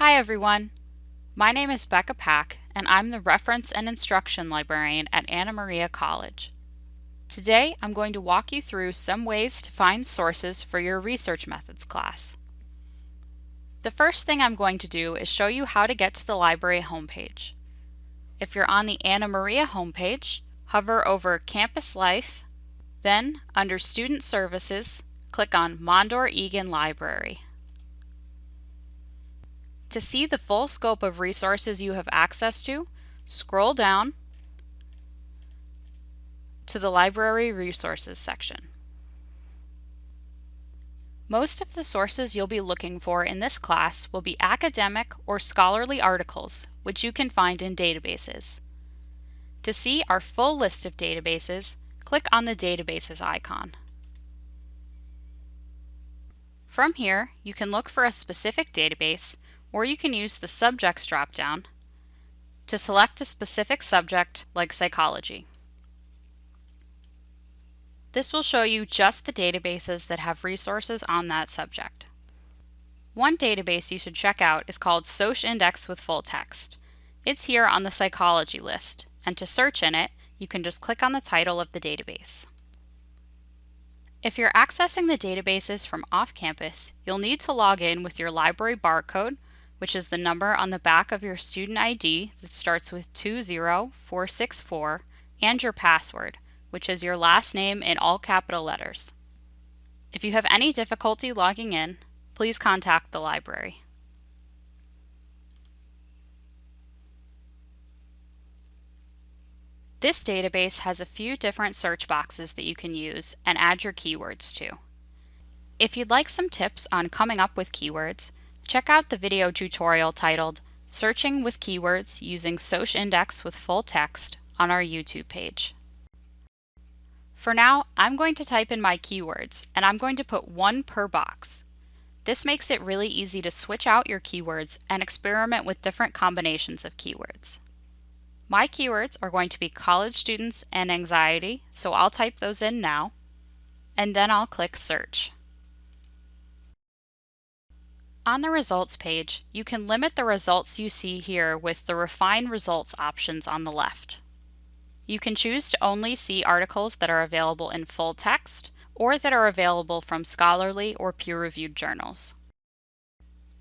Hi everyone! My name is Becca Pack and I'm the Reference and Instruction Librarian at Anna Maria College. Today I'm going to walk you through some ways to find sources for your Research Methods class. The first thing I'm going to do is show you how to get to the library homepage. If you're on the Anna Maria homepage, hover over Campus Life, then under Student Services, click on Mondor Egan Library. To see the full scope of resources you have access to, scroll down to the Library Resources section. Most of the sources you'll be looking for in this class will be academic or scholarly articles, which you can find in databases. To see our full list of databases, click on the Databases icon. From here, you can look for a specific database, or you can use the Subjects drop-down to select a specific subject like psychology. This will show you just the databases that have resources on that subject. One database you should check out is called Soch Index with full text. It's here on the psychology list, and to search in it, you can just click on the title of the database. If you're accessing the databases from off-campus, you'll need to log in with your library barcode, which is the number on the back of your student ID that starts with 20464, and your password, which is your last name in all capital letters. If you have any difficulty logging in, please contact the library. This database has a few different search boxes that you can use and add your keywords to. If you'd like some tips on coming up with keywords, check out the video tutorial titled Searching with Keywords Using Soch Index with Full Text on our YouTube page. For now, I'm going to type in my keywords, and I'm going to put one per box. This makes it really easy to switch out your keywords and experiment with different combinations of keywords. My keywords are going to be college students and anxiety, so I'll type those in now, and then I'll click Search. On the results page, you can limit the results you see here with the Refine Results options on the left. You can choose to only see articles that are available in full text or that are available from scholarly or peer-reviewed journals.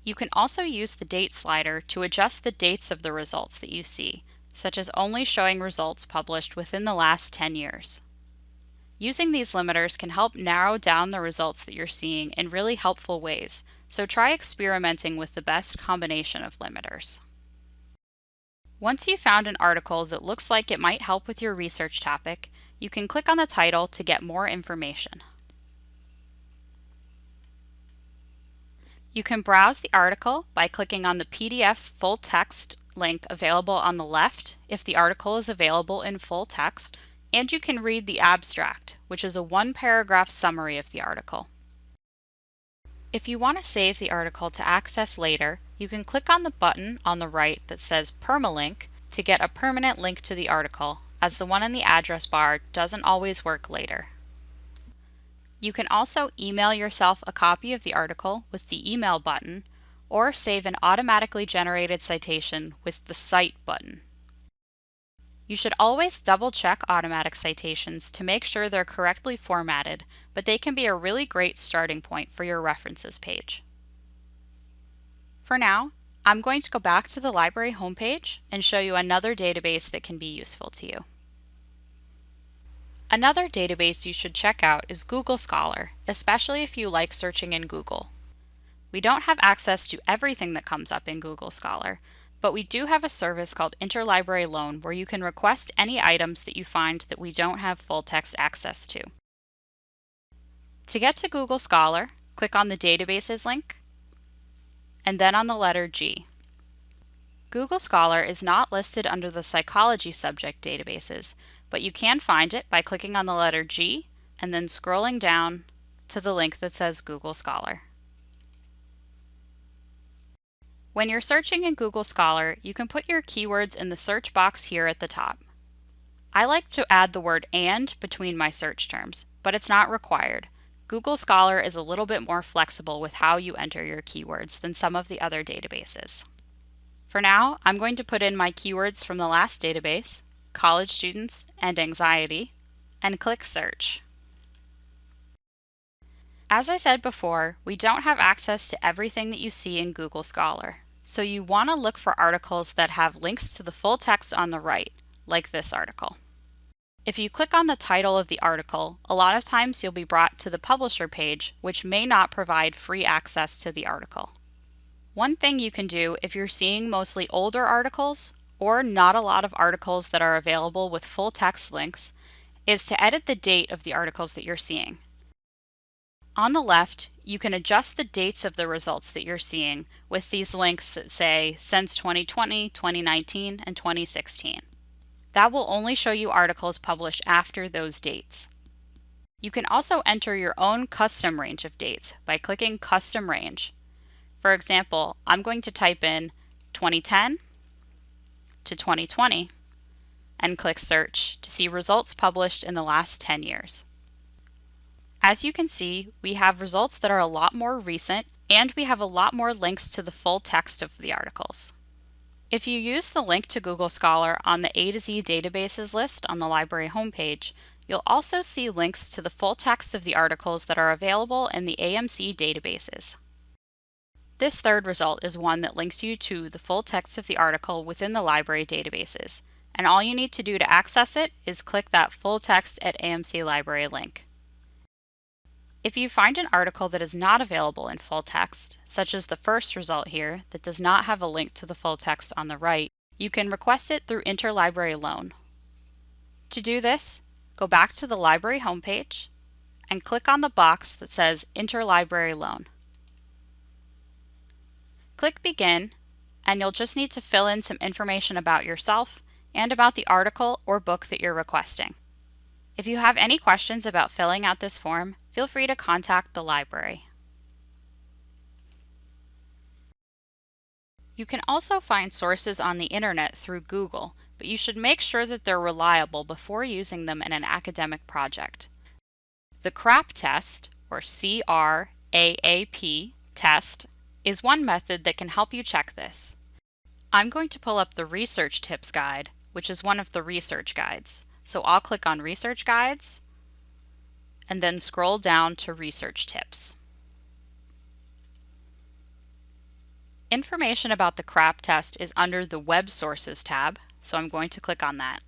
You can also use the Date slider to adjust the dates of the results that you see, such as only showing results published within the last 10 years. Using these limiters can help narrow down the results that you're seeing in really helpful ways, so try experimenting with the best combination of limiters. Once you've found an article that looks like it might help with your research topic, you can click on the title to get more information. You can browse the article by clicking on the PDF full text link available on the left if the article is available in full text, and you can read the abstract, which is a one-paragraph summary of the article. If you want to save the article to access later, you can click on the button on the right that says Permalink to get a permanent link to the article, as the one in the address bar doesn't always work later. You can also email yourself a copy of the article with the email button, or save an automatically generated citation with the Cite button. You should always double-check automatic citations to make sure they're correctly formatted, but they can be a really great starting point for your references page. For now, I'm going to go back to the library homepage and show you another database that can be useful to you. Another database you should check out is Google Scholar, especially if you like searching in Google. We don't have access to everything that comes up in Google Scholar, but we do have a service called Interlibrary Loan where you can request any items that you find that we don't have full text access to. To get to Google Scholar, click on the Databases link, and then on the letter G. Google Scholar is not listed under the psychology subject databases, but you can find it by clicking on the letter G and then scrolling down to the link that says Google Scholar. When you're searching in Google Scholar, you can put your keywords in the search box here at the top. I like to add the word "and" between my search terms, but it's not required. Google Scholar is a little bit more flexible with how you enter your keywords than some of the other databases. For now, I'm going to put in my keywords from the last database, college students and anxiety, and click search. As I said before, we don't have access to everything that you see in Google Scholar, so you want to look for articles that have links to the full text on the right, like this article. If you click on the title of the article, a lot of times you'll be brought to the publisher page, which may not provide free access to the article. One thing you can do if you're seeing mostly older articles, or not a lot of articles that are available with full text links, is to edit the date of the articles that you're seeing. On the left, you can adjust the dates of the results that you're seeing with these links that say since 2020, 2019, and 2016. That will only show you articles published after those dates. You can also enter your own custom range of dates by clicking Custom Range. For example, I'm going to type in 2010 to 2020 and click Search to see results published in the last 10 years. As you can see, we have results that are a lot more recent, and we have a lot more links to the full text of the articles. If you use the link to Google Scholar on the A to Z databases list on the library homepage, you'll also see links to the full text of the articles that are available in the AMC databases. This third result is one that links you to the full text of the article within the library databases, and all you need to do to access it is click that Full Text at AMC Library link. If you find an article that is not available in full text, such as the first result here that does not have a link to the full text on the right, you can request it through interlibrary loan. To do this, go back to the library homepage and click on the box that says Interlibrary Loan. Click Begin, and you'll just need to fill in some information about yourself and about the article or book that you're requesting. If you have any questions about filling out this form, feel free to contact the library. You can also find sources on the internet through Google, but you should make sure that they're reliable before using them in an academic project. The CRAP test, or CRAAP test, is one method that can help you check this. I'm going to pull up the Research Tips Guide, which is one of the research guides. So I'll click on Research Guides and then scroll down to Research Tips. Information about the CRAP test is under the Web Sources tab, so I'm going to click on that.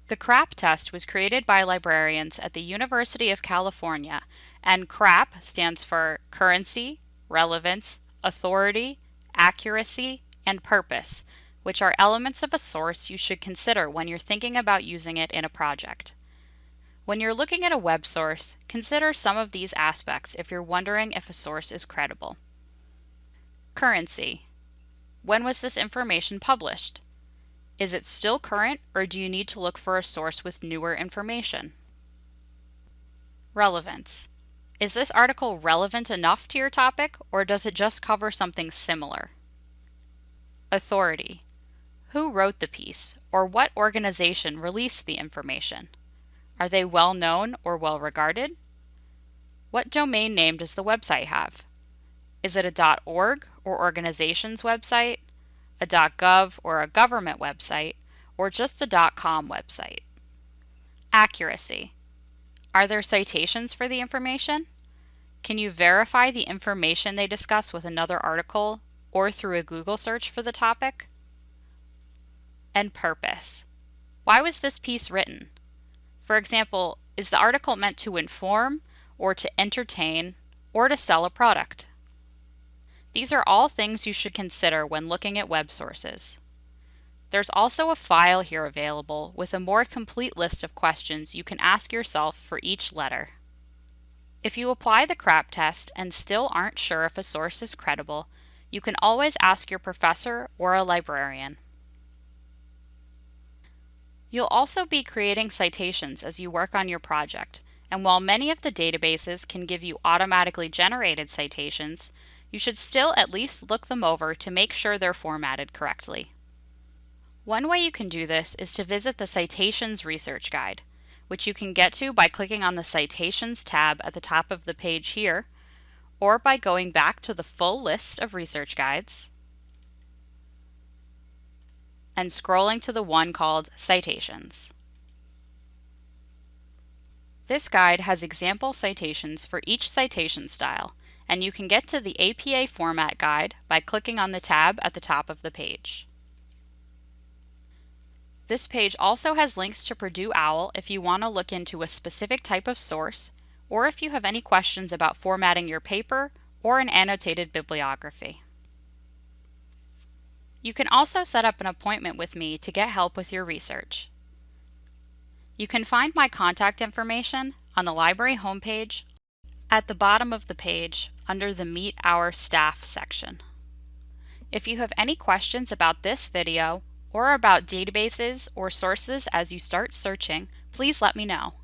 The CRAP test was created by librarians at the University of California, and CRAP stands for Currency, Relevance, Authority, Accuracy, and Purpose, which are elements of a source you should consider when you're thinking about using it in a project. When you're looking at a web source, consider some of these aspects if you're wondering if a source is credible. Currency. When was this information published? Is it still current, or do you need to look for a source with newer information? Relevance. Is this article relevant enough to your topic, or does it just cover something similar? Authority. Who wrote the piece, or what organization released the information? Are they well known or well regarded? What domain name does the website have? Is it a .org or organization's website, a .gov or a government website, or just a .com website? Accuracy. Are there citations for the information? Can you verify the information they discuss with another article or through a Google search for the topic? And purpose. Why was this piece written? For example, is the article meant to inform, or to entertain, or to sell a product? These are all things you should consider when looking at web sources. There's also a file here available with a more complete list of questions you can ask yourself for each letter. If you apply the CRAP test and still aren't sure if a source is credible, you can always ask your professor or a librarian. You'll also be creating citations as you work on your project, and while many of the databases can give you automatically generated citations, you should still at least look them over to make sure they're formatted correctly. One way you can do this is to visit the Citations Research Guide, which you can get to by clicking on the Citations tab at the top of the page here, or by going back to the full list of research guides, and scrolling to the one called Citations. This guide has example citations for each citation style, and you can get to the APA Format Guide by clicking on the tab at the top of the page. This page also has links to Purdue OWL if you want to look into a specific type of source, or if you have any questions about formatting your paper or an annotated bibliography. You can also set up an appointment with me to get help with your research. You can find my contact information on the library homepage at the bottom of the page under the Meet Our Staff section. If you have any questions about this video or about databases or sources as you start searching, please let me know.